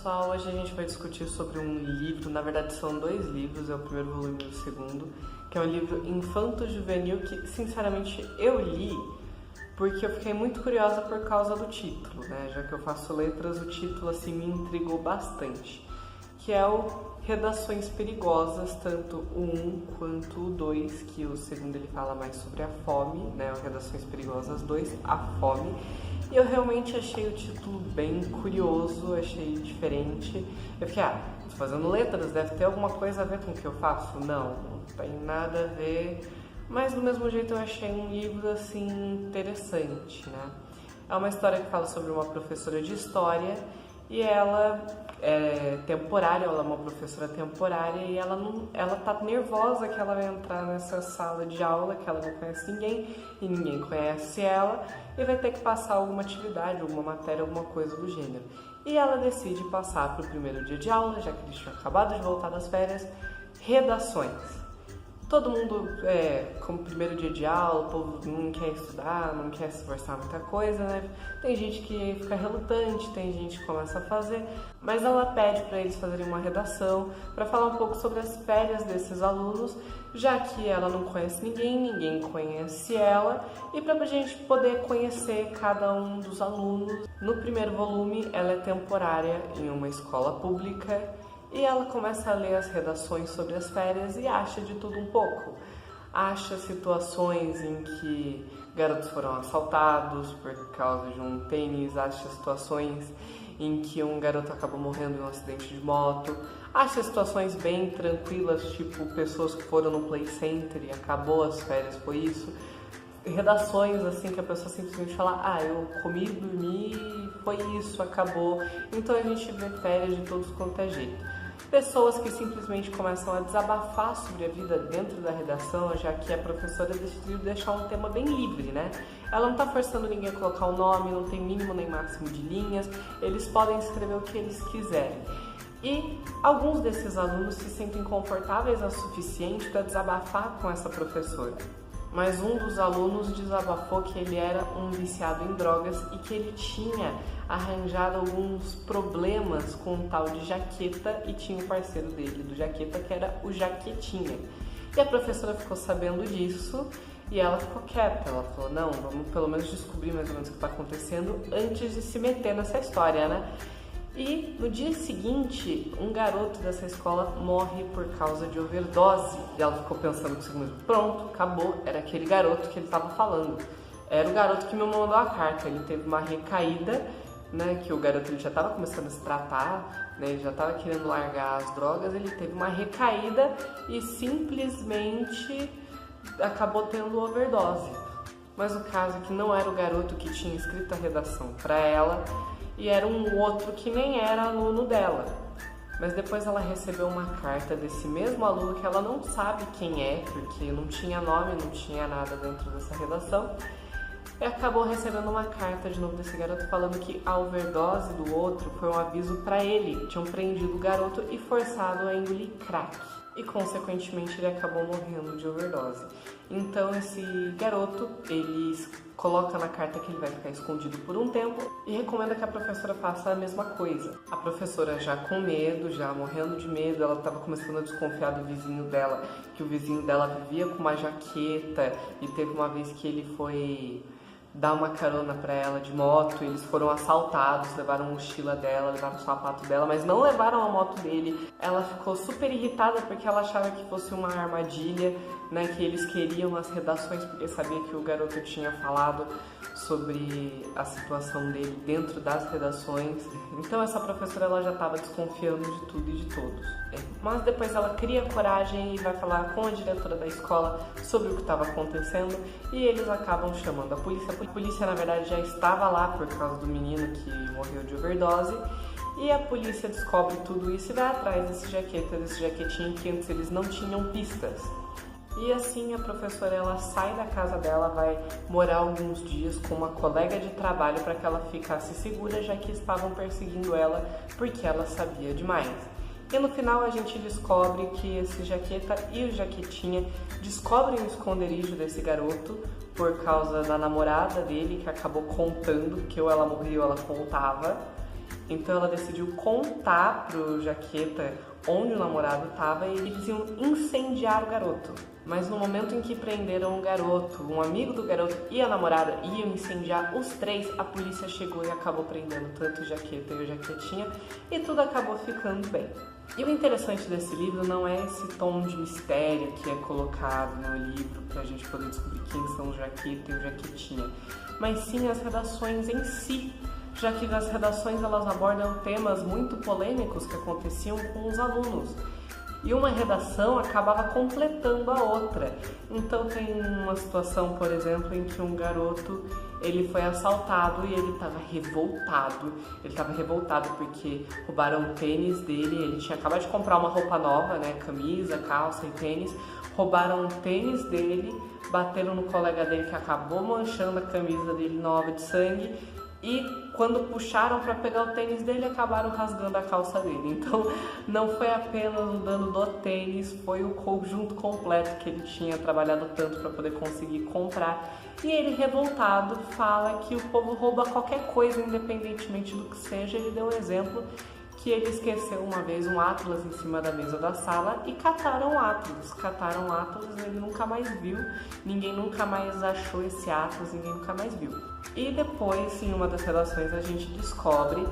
pessoal, hoje a gente vai discutir sobre um livro, na verdade são dois livros, é o primeiro volume e o segundo, que é um livro infanto-juvenil que, sinceramente, eu li porque eu fiquei muito curiosa por causa do título, né? Já que eu faço letras, o título assim me intrigou bastante, que é o Redações Perigosas, tanto o 1 quanto o 2, que o segundo ele fala mais sobre a fome, né? O Redações Perigosas 2, a fome. E eu realmente achei o título bem curioso, achei diferente. Eu fiquei, tô fazendo letras, deve ter alguma coisa a ver com o que eu faço? Não, não tem nada a ver. Mas do mesmo jeito eu achei um livro assim interessante, né? É uma história que fala sobre uma professora de história e ela é temporária, ela é uma professora temporária e ela tá nervosa que ela vai entrar nessa sala de aula, que ela não conhece ninguém e ninguém conhece ela e vai ter que passar alguma atividade, alguma matéria, alguma coisa do gênero. E ela decide passar para o primeiro dia de aula, já que eles tinham acabado de voltar das férias, redações. Todo mundo, como primeiro dia de aula, o povo não quer estudar, não quer se esforçar muita coisa, né? Tem gente que fica relutante, tem gente que começa a fazer, mas ela pede para eles fazerem uma redação para falar um pouco sobre as férias desses alunos, já que ela não conhece ninguém, ninguém conhece ela, e para a gente poder conhecer cada um dos alunos. No primeiro volume, ela é temporária em uma escola pública, e ela começa a ler as redações sobre as férias e acha de tudo um pouco. Acha situações em que garotos foram assaltados por causa de um tênis, acha situações em que um garoto acabou morrendo em um acidente de moto, acha situações bem tranquilas, tipo pessoas que foram no play center e acabou as férias por isso. Redações assim que a pessoa simplesmente fala, eu comi, dormi, foi isso, acabou. Então a gente vê férias de todos quanto é jeito. Pessoas que simplesmente começam a desabafar sobre a vida dentro da redação, já que a professora decidiu deixar um tema bem livre, né? Ela não está forçando ninguém a colocar o nome, não tem mínimo nem máximo de linhas, eles podem escrever o que eles quiserem. E alguns desses alunos se sentem confortáveis o suficiente para desabafar com essa professora. Mas um dos alunos desabafou que ele era um viciado em drogas e que ele tinha arranjado alguns problemas com um tal de Jaqueta e tinha o parceiro dele do Jaqueta, que era o Jaquetinha. E a professora ficou sabendo disso e ela ficou quieta. Ela falou, não, vamos pelo menos descobrir mais ou menos o que está acontecendo antes de se meter nessa história, né? E no dia seguinte, um garoto dessa escola morre por causa de overdose. E ela ficou pensando consigo mesmo, pronto, acabou, era aquele garoto que ele estava falando. Era o garoto que me mandou a carta, ele teve uma recaída, né, que o garoto ele já estava começando a se tratar, né, ele já estava querendo largar as drogas, ele teve uma recaída e simplesmente acabou tendo overdose. Mas o caso é que não era o garoto que tinha escrito a redação para ela, e era um outro que nem era aluno dela. Mas depois ela recebeu uma carta desse mesmo aluno que ela não sabe quem é, porque não tinha nome, não tinha nada dentro dessa redação. E acabou recebendo uma carta de novo desse garoto falando que a overdose do outro foi um aviso para ele. Tinham prendido o garoto e forçado a engolir crack. E consequentemente ele acabou morrendo de overdose. Então esse garoto, ele coloca na carta que ele vai ficar escondido por um tempo e recomenda que a professora faça a mesma coisa. A professora já com medo, já morrendo de medo, ela estava começando a desconfiar do vizinho dela, que o vizinho dela vivia com uma jaqueta e teve uma vez que ele foi dar uma carona para ela de moto, eles foram assaltados, levaram a mochila dela, levaram o sapato dela, mas não levaram a moto dele. Ela ficou super irritada porque ela achava que fosse uma armadilha, né, que eles queriam as redações porque sabia que o garoto tinha falado sobre a situação dele dentro das redações. Então essa professora ela já estava desconfiando de tudo e de todos. Mas depois ela cria coragem e vai falar com a diretora da escola sobre o que estava acontecendo e eles acabam chamando a polícia. A polícia na verdade já estava lá por causa do menino que morreu de overdose e a polícia descobre tudo isso e vai atrás desse jaquetinho que antes eles não tinham pistas. E assim a professora ela sai da casa dela, vai morar alguns dias com uma colega de trabalho para que ela ficasse segura, já que estavam perseguindo ela porque ela sabia demais. E no final a gente descobre que esse Jaqueta e o Jaquetinha descobrem o esconderijo desse garoto por causa da namorada dele, que acabou contando que ou ela morreu ou ela contava. Então ela decidiu contar pro Jaqueta onde o namorado estava e eles iam incendiar o garoto. Mas no momento em que prenderam o garoto, um amigo do garoto e a namorada iam incendiar os três, a polícia chegou e acabou prendendo tanto o Jaqueta e o Jaquetinha e tudo acabou ficando bem. E o interessante desse livro não é esse tom de mistério que é colocado no livro pra gente poder descobrir quem são o Jaqueta e o Jaquetinha, mas sim as redações em si, já que as redações elas abordam temas muito polêmicos que aconteciam com os alunos. E uma redação acabava completando a outra. Então tem uma situação, por exemplo, em que um garoto ele foi assaltado e ele estava revoltado. Ele estava revoltado porque roubaram o tênis dele. Ele tinha acabado de comprar uma roupa nova, né? Camisa, calça e tênis. Roubaram o tênis dele, bateram no colega dele que acabou manchando a camisa dele nova de sangue. E quando puxaram para pegar o tênis dele, acabaram rasgando a calça dele. Então não foi apenas o dano do tênis, foi o conjunto completo que ele tinha trabalhado tanto para poder conseguir comprar. E ele, revoltado, fala que o povo rouba qualquer coisa, independentemente do que seja. Ele deu um exemplo que ele esqueceu uma vez um Atlas em cima da mesa da sala e cataram o Atlas. Cataram o Atlas, ele nunca mais viu, ninguém nunca mais achou esse Atlas, ninguém nunca mais viu. E depois, em uma das redações, a gente descobre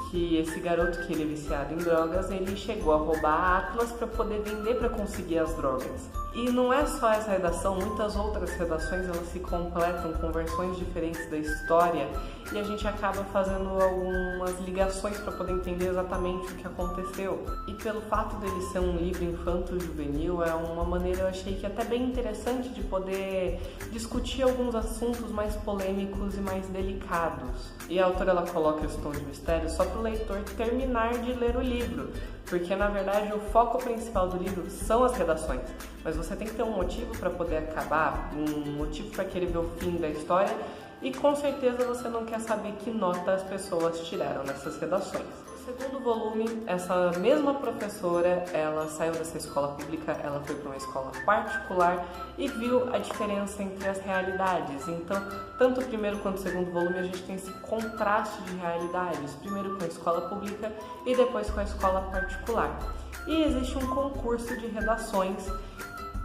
que esse garoto que ele é viciado em drogas, ele chegou a roubar Atlas para poder vender para conseguir as drogas. E não é só essa redação, muitas outras redações elas se completam com versões diferentes da história e a gente acaba fazendo algumas ligações para poder entender exatamente o que aconteceu. E pelo fato dele ser um livro infanto-juvenil, é uma maneira, eu achei que até bem interessante de poder discutir alguns assuntos mais polêmicos e mais delicados. E a autora ela coloca esse tom de mistério só para o leitor terminar de ler o livro, porque na verdade o foco principal do livro são as redações, mas você tem que ter um motivo para poder acabar, um motivo para querer ver o fim da história e com certeza você não quer saber que nota as pessoas tiraram nessas redações. No segundo volume, essa mesma professora, ela saiu dessa escola pública, ela foi para uma escola particular e viu a diferença entre as realidades. Então, tanto o primeiro quanto o segundo volume, a gente tem esse contraste de realidades, primeiro com a escola pública e depois com a escola particular. E existe um concurso de redações.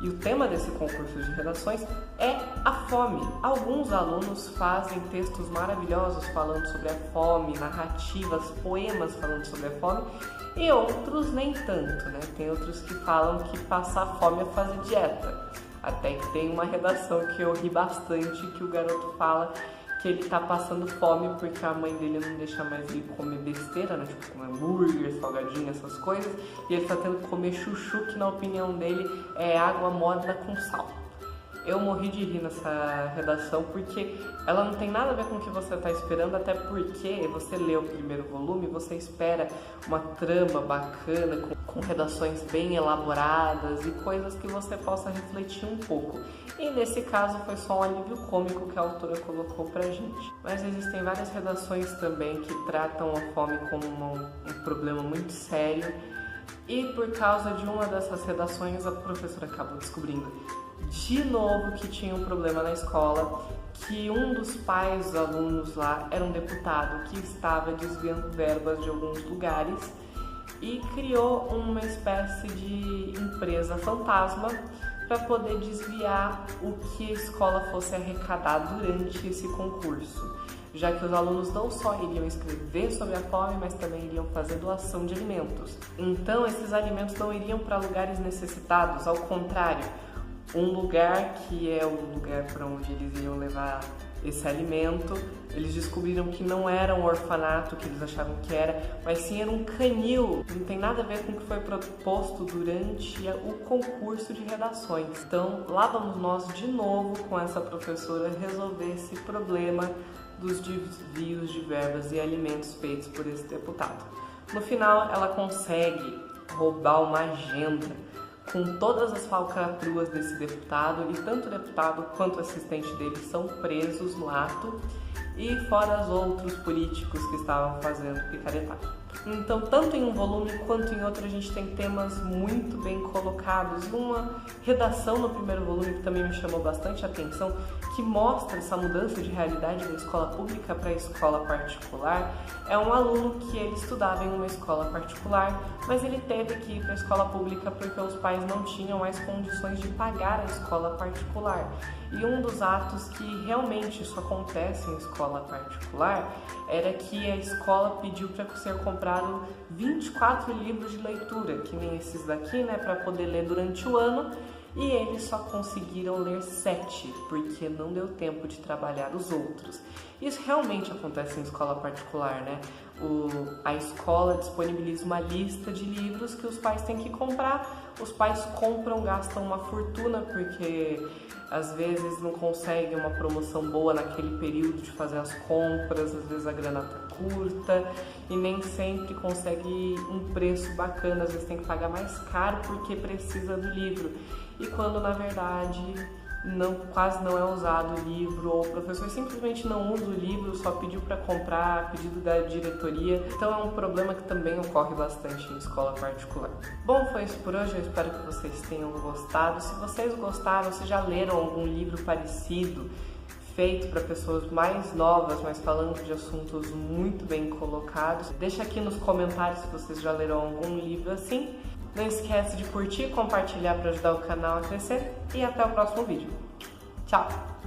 E o tema desse concurso de redações é a fome. Alguns alunos fazem textos maravilhosos falando sobre a fome, narrativas, poemas falando sobre a fome, e outros nem tanto, né? Tem outros que falam que passar fome é fazer dieta. Até que tem uma redação que eu ri bastante, que o garoto fala que ele tá passando fome porque a mãe dele não deixa mais ele comer besteira, né? Tipo, comer hambúrguer, salgadinho, essas coisas. E ele tá tendo que comer chuchu, que na opinião dele é água morna com sal. Eu morri de rir nessa redação porque ela não tem nada a ver com o que você está esperando, até porque você lê o primeiro volume, você espera uma trama bacana, com redações bem elaboradas e coisas que você possa refletir um pouco. E nesse caso foi só um alívio cômico que a autora colocou pra gente. Mas existem várias redações também que tratam a fome como um problema muito sério. E por causa de uma dessas redações, a professora acabou descobrindo de novo que tinha um problema na escola, que um dos pais dos alunos lá era um deputado que estava desviando verbas de alguns lugares e criou uma espécie de empresa fantasma para poder desviar o que a escola fosse arrecadar durante esse concurso, já que os alunos não só iriam escrever sobre a fome, mas também iriam fazer doação de alimentos. Então esses alimentos não iriam para lugares necessitados, ao contrário, um lugar que é o lugar para onde eles iam levar esse alimento, eles descobriram que não era um orfanato que eles achavam que era, mas sim era um canil. Não tem nada a ver com o que foi proposto durante o concurso de redações. Então lá vamos nós de novo com essa professora resolver esse problema dos desvios de verbas e alimentos feitos por esse deputado. No final ela consegue roubar uma agenda com todas as falcatruas desse deputado, e tanto o deputado quanto o assistente dele são presos no ato, e fora os outros políticos que estavam fazendo picaretagem. Então, tanto em um volume quanto em outro, a gente tem temas muito bem colocados. Uma redação no primeiro volume que também me chamou bastante a atenção, que mostra essa mudança de realidade da escola pública para a escola particular. É um aluno que ele estudava em uma escola particular, mas ele teve que ir para a escola pública porque os pais não tinham mais condições de pagar a escola particular. E um dos atos que realmente isso acontece em escola particular era que a escola pediu para ser comprado 24 livros de leitura, que nem esses daqui, né, para poder ler durante o ano, e eles só conseguiram ler 7, porque não deu tempo de trabalhar os outros. Isso realmente acontece em escola particular, né? A escola disponibiliza uma lista de livros que os pais têm que comprar. Os pais compram, gastam uma fortuna, porque às vezes não conseguem uma promoção boa naquele período de fazer as compras, às vezes a grana tá curta e nem sempre consegue um preço bacana, às vezes tem que pagar mais caro porque precisa do livro. E quando na verdade quase não é usado o livro, ou o professor simplesmente não usa o livro, só pediu para comprar, a pedido da diretoria. Então é um problema que também ocorre bastante em escola particular. Bom, foi isso por hoje, eu espero que vocês tenham gostado. Se vocês gostaram, se já leram algum livro parecido, feito para pessoas mais novas, mas falando de assuntos muito bem colocados, deixa aqui nos comentários se vocês já leram algum livro assim. Não esquece de curtir e compartilhar para ajudar o canal a crescer. E até o próximo vídeo. Tchau!